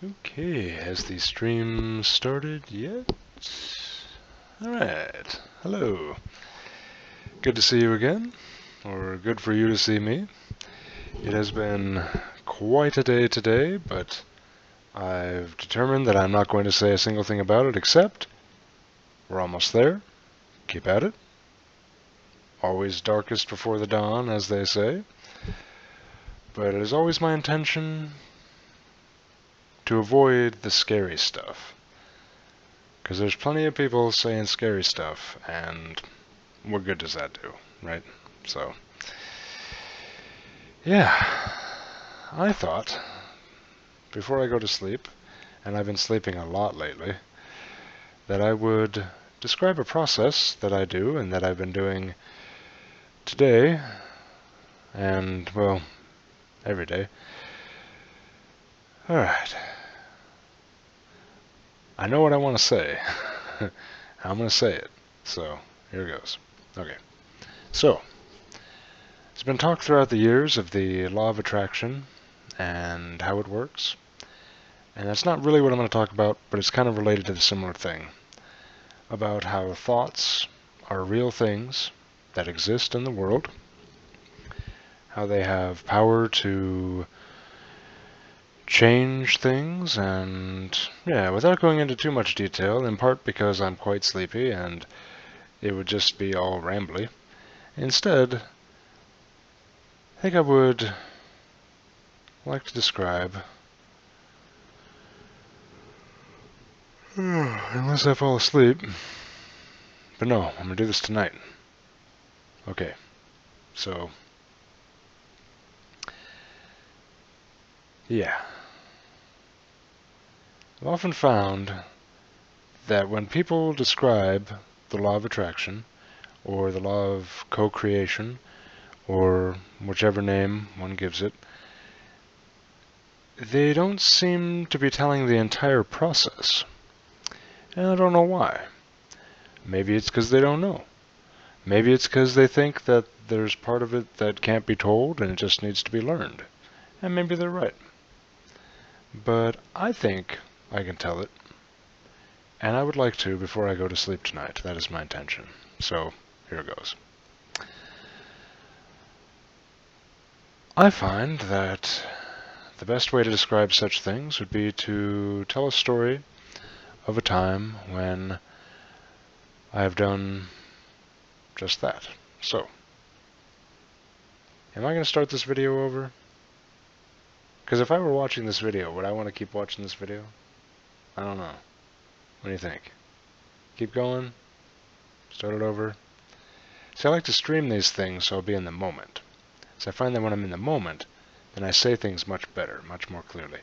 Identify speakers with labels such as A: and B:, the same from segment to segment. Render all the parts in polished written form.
A: Okay, has the stream started yet? Alright, hello. Good to see you again, or good for you to see me. It has been quite a day today, but I've determined that I'm not going to say a single thing about it except we're almost there. Keep at it. Always darkest before the dawn, as they say. But it is always my intention to avoid the scary stuff. Because there's plenty of people saying scary stuff, and what good does that do, right? So, yeah, I thought, before I go to sleep, and I've been sleeping a lot lately, that I would describe a process that I do and that I've been doing today, and, well, every day. Alright. I know what I want to say. I'm going to say it. So, here goes. Okay. So, there's been talk throughout the years of the law of attraction and how it works. And that's not really what I'm going to talk about, but it's kind of related to the similar thing. About how thoughts are real things that exist in the world. How they have power to change things, and yeah, without going into too much detail, in part because I'm quite sleepy and it would just be all rambly. Instead, I think I would like to describe, unless I fall asleep, but no, I'm going to do this tonight. Okay, so, yeah. I've often found that when people describe the law of attraction, or the law of co-creation, or whichever name one gives it, they don't seem to be telling the entire process. And I don't know why. Maybe it's because they don't know. Maybe it's because they think that there's part of it that can't be told and it just needs to be learned. And maybe they're right. But I think I can tell it. And I would like to before I go to sleep tonight. That is my intention. So, here goes. I find that the best way to describe such things would be to tell a story of a time when I have done just that. So, am I going to start this video over? Because if I were watching this video, would I want to keep watching this video? I don't know. What do you think? Keep going? Start it over? See, I like to stream these things so I'll be in the moment. So I find that when I'm in the moment, then I say things much better, much more clearly.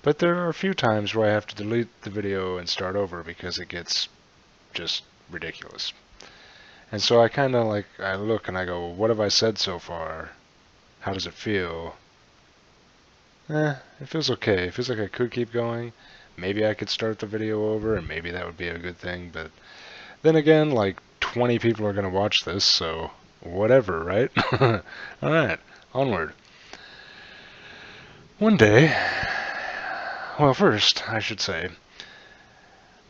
A: But there are a few times where I have to delete the video and start over because it gets just ridiculous. And so I kind of I look and I go, what have I said so far? How does it feel? It feels okay. It feels like I could keep going. Maybe I could start the video over, and maybe that would be a good thing. But then again, 20 people are going to watch this, so whatever, right? Alright, onward. One day, well, first, I should say,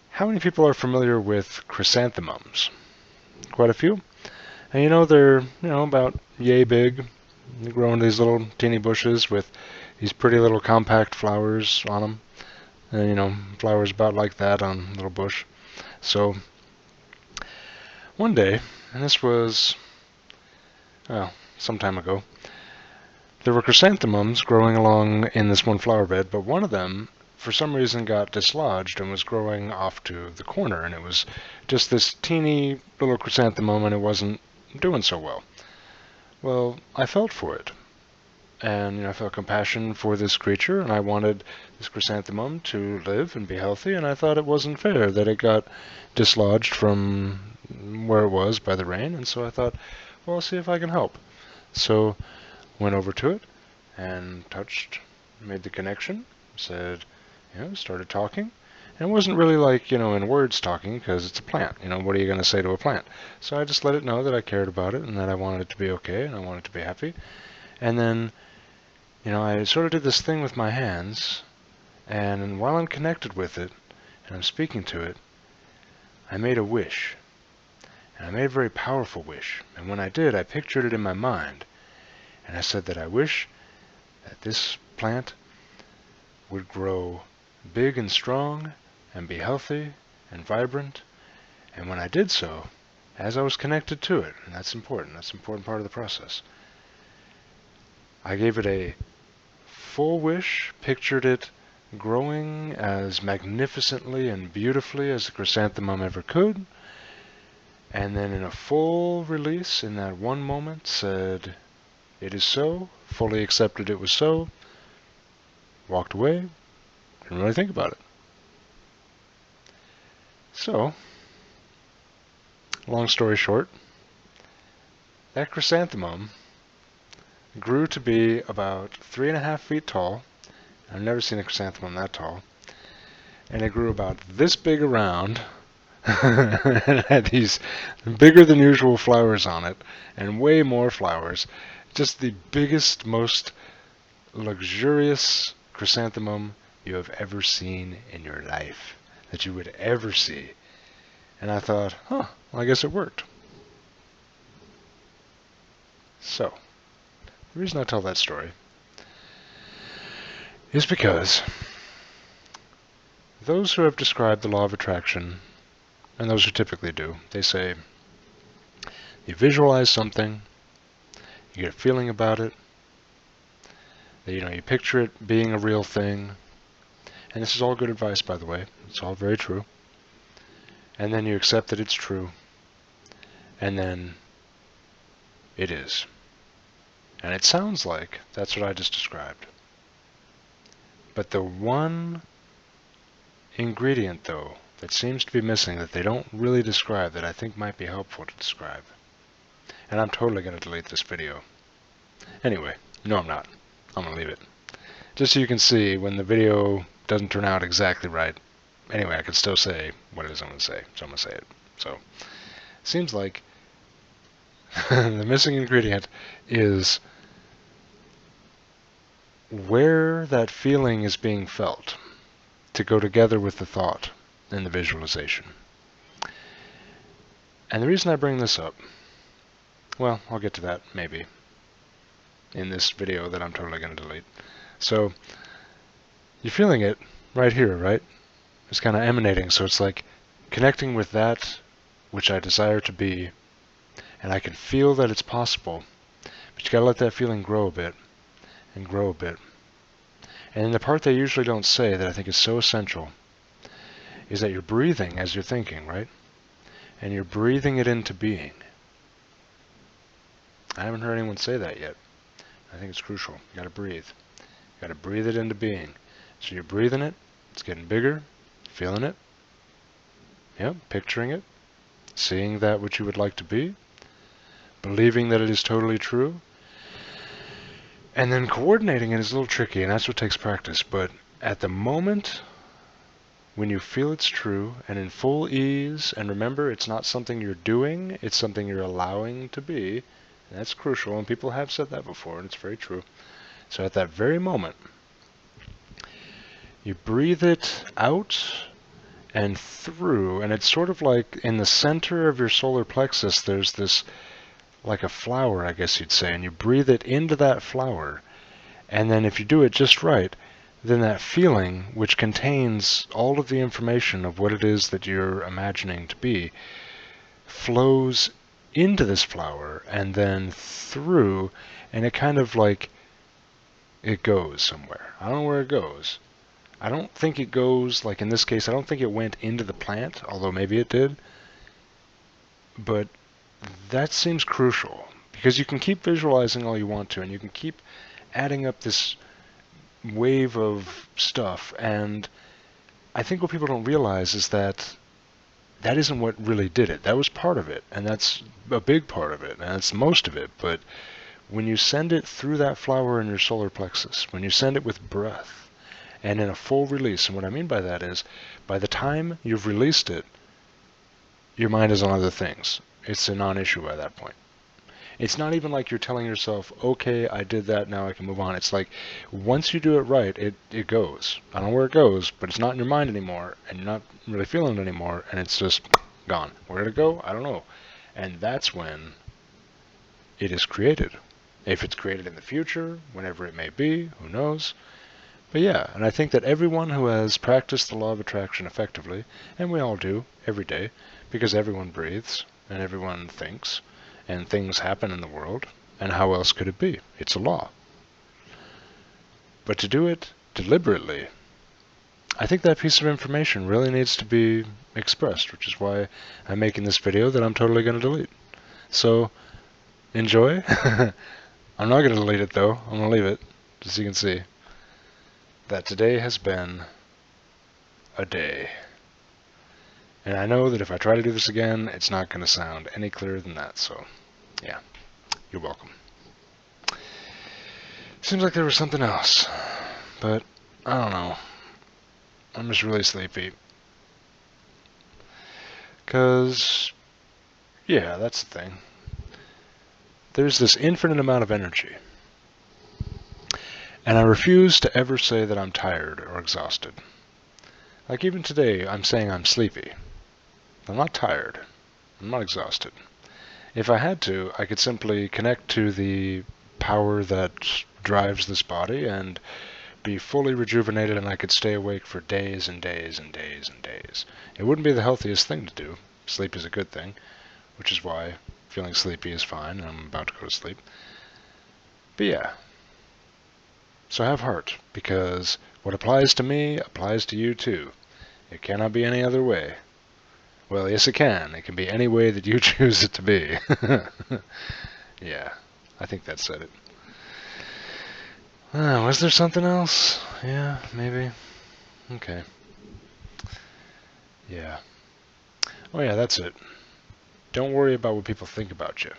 A: how many people are familiar with chrysanthemums? Quite a few. And they're, about yay big. They grow in these little teeny bushes with these pretty little compact flowers on them. And, flowers about like that on a little bush. So, one day, and this was, well, some time ago, there were chrysanthemums growing along in this one flower bed, but one of them, for some reason, got dislodged and was growing off to the corner, and it was just this teeny little chrysanthemum, and it wasn't doing so well. Well, I felt for it. And I felt compassion for this creature, and I wanted this chrysanthemum to live and be healthy, and I thought it wasn't fair that it got dislodged from where it was by the rain, and so I thought, well, I'll see if I can help. So, went over to it, and touched, made the connection, said, started talking. And it wasn't really in words talking, because it's a plant. What are you going to say to a plant? So I just let it know that I cared about it, and that I wanted it to be okay, and I wanted it to be happy. And then I sort of did this thing with my hands, And while I'm connected with it, and I'm speaking to it, I made a wish. And I made a very powerful wish. And when I did, I pictured it in my mind. And I said that I wish that this plant would grow big and strong and be healthy and vibrant. And when I did so, as I was connected to it, and that's an important part of the process, I gave it a full wish, pictured it growing as magnificently and beautifully as a chrysanthemum ever could, and then in a full release in that one moment said, "It is so," fully accepted it was so, walked away, didn't really think about it. So, long story short, that chrysanthemum grew to be about 3.5 feet tall. I've never seen a chrysanthemum that tall. And it grew about this big around, and it had these bigger than usual flowers on it, and way more flowers. Just the biggest, most luxurious chrysanthemum you have ever seen in your life, that you would ever see. And I thought, well, I guess it worked. So, the reason I tell that story is because those who have described the law of attraction, and those who typically do, they say you visualize something, you get a feeling about it, that, you picture it being a real thing, and this is all good advice, by the way, it's all very true, and then you accept that it's true, and then it is. And it sounds like that's what I just described. But the one ingredient, though, that seems to be missing, that they don't really describe, that I think might be helpful to describe. And I'm totally going to delete this video. Anyway, no I'm not. I'm going to leave it. Just so you can see when the video doesn't turn out exactly right. Anyway, I can still say what it is I'm going to say, so I'm going to say it. So, seems like the missing ingredient is where that feeling is being felt to go together with the thought and the visualization. And the reason I bring this up, well, I'll get to that maybe in this video that I'm totally going to delete. So, you're feeling it right here, right? It's kind of emanating, so it's like connecting with that which I desire to be, and I can feel that it's possible, but you gotta let that feeling grow a bit, and grow a bit. And the part they usually don't say that I think is so essential is that you're breathing as you're thinking, right? And you're breathing it into being. I haven't heard anyone say that yet. I think it's crucial. You gotta breathe. You gotta breathe it into being. So you're breathing it, it's getting bigger, feeling it, yep, picturing it, seeing that which you would like to be, believing that it is totally true, and then coordinating it is a little tricky, and that's what takes practice. But at the moment when you feel it's true and in full ease, and remember, it's not something you're doing, it's something you're allowing to be, and that's crucial, and people have said that before, and it's very true. So at that very moment, you breathe it out and through, and it's sort of like in the center of your solar plexus, there's this, like a flower, I guess you'd say, and you breathe it into that flower, and then if you do it just right, then that feeling, which contains all of the information of what it is that you're imagining to be, flows into this flower, and then through, and it kind of like, it goes somewhere. I don't know where it goes. I don't think it goes, like in this case, I don't think it went into the plant, although maybe it did. But that seems crucial, because you can keep visualizing all you want to, and you can keep adding up this wave of stuff, and I think what people don't realize is that that isn't what really did it. That was part of it, and that's a big part of it, and that's most of it. But when you send it through that flower in your solar plexus, when you send it with breath, and in a full release, and what I mean by that is, by the time you've released it, your mind is on other things. It's a non-issue by that point. It's not even like you're telling yourself, okay, I did that, now I can move on. It's like, once you do it right, it goes. I don't know where it goes, but it's not in your mind anymore, and you're not really feeling it anymore, and it's just gone. Where did it go? I don't know. And that's when it is created. If it's created in the future, whenever it may be, who knows? But yeah, and I think that everyone who has practiced the law of attraction effectively, and we all do, every day, because everyone breathes, and everyone thinks, and things happen in the world, and how else could it be? It's a law. But to do it deliberately, I think that piece of information really needs to be expressed, which is why I'm making this video that I'm totally going to delete. So, enjoy. I'm not going to delete it though, I'm going to leave it, just so you can see that today has been a day. And I know that if I try to do this again, it's not going to sound any clearer than that, so yeah, you're welcome. Seems like there was something else, but I don't know. I'm just really sleepy. 'Cause, yeah, that's the thing. There's this infinite amount of energy. And I refuse to ever say that I'm tired or exhausted. Like even today, I'm saying I'm sleepy. I'm not tired. I'm not exhausted. If I had to, I could simply connect to the power that drives this body and be fully rejuvenated, and I could stay awake for days and days and days and days. It wouldn't be the healthiest thing to do. Sleep is a good thing, which is why feeling sleepy is fine, and I'm about to go to sleep. But yeah. So have heart, because what applies to me applies to you too. It cannot be any other way. Well, yes it can. It can be any way that you choose it to be. Yeah, I think that said it. Was there something else? Yeah, maybe. Okay. Yeah. Oh yeah, that's it. Don't worry about what people think about you.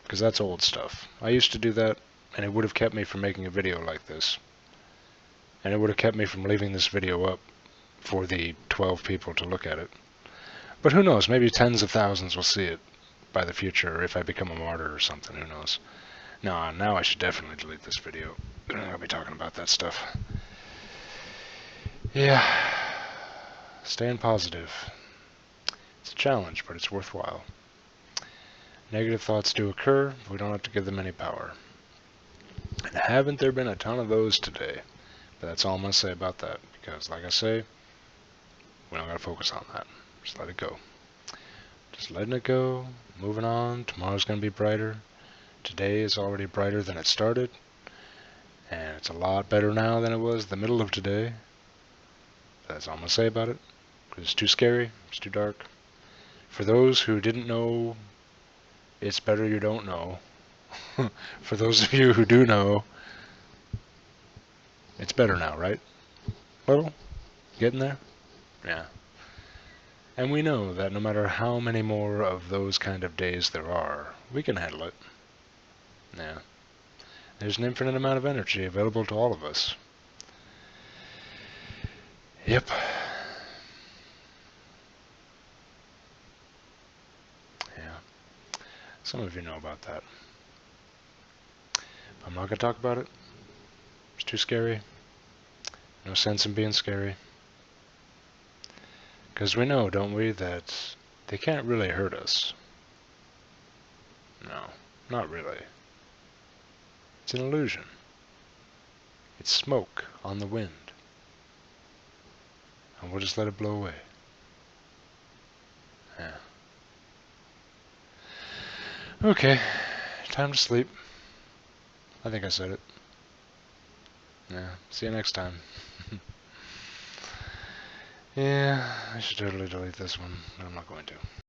A: Because that's old stuff. I used to do that, and it would have kept me from making a video like this. And it would have kept me from leaving this video up for the 12 people to look at it. But who knows, maybe tens of thousands will see it by the future, if I become a martyr or something, who knows. No, now I should definitely delete this video. I'll be talking about that stuff. Yeah. Staying positive. It's a challenge, but it's worthwhile. Negative thoughts do occur, but we don't have to give them any power. And haven't there been a ton of those today? But that's all I'm going to say about that, because like I say, we don't got to focus on that. Just let it go. Just letting it go, moving on. Tomorrow's going to be brighter. Today is already brighter than it started, and it's a lot better now than it was the middle of today. That's all I'm going to say about it, because it's too scary, it's too dark. For those who didn't know, it's better you don't know. For those of you who do know, it's better now, right? Well, getting there? Yeah. And we know that no matter how many more of those kind of days there are, we can handle it. Yeah. There's an infinite amount of energy available to all of us. Yep. Yeah. Some of you know about that. I'm not going to talk about it. It's too scary. No sense in being scary. Because we know, don't we, that they can't really hurt us. No, not really. It's an illusion. It's smoke on the wind. And we'll just let it blow away. Yeah. Okay, time to sleep. I think I said it. Yeah, see you next time. Yeah, I should totally delete this one, but I'm not going to.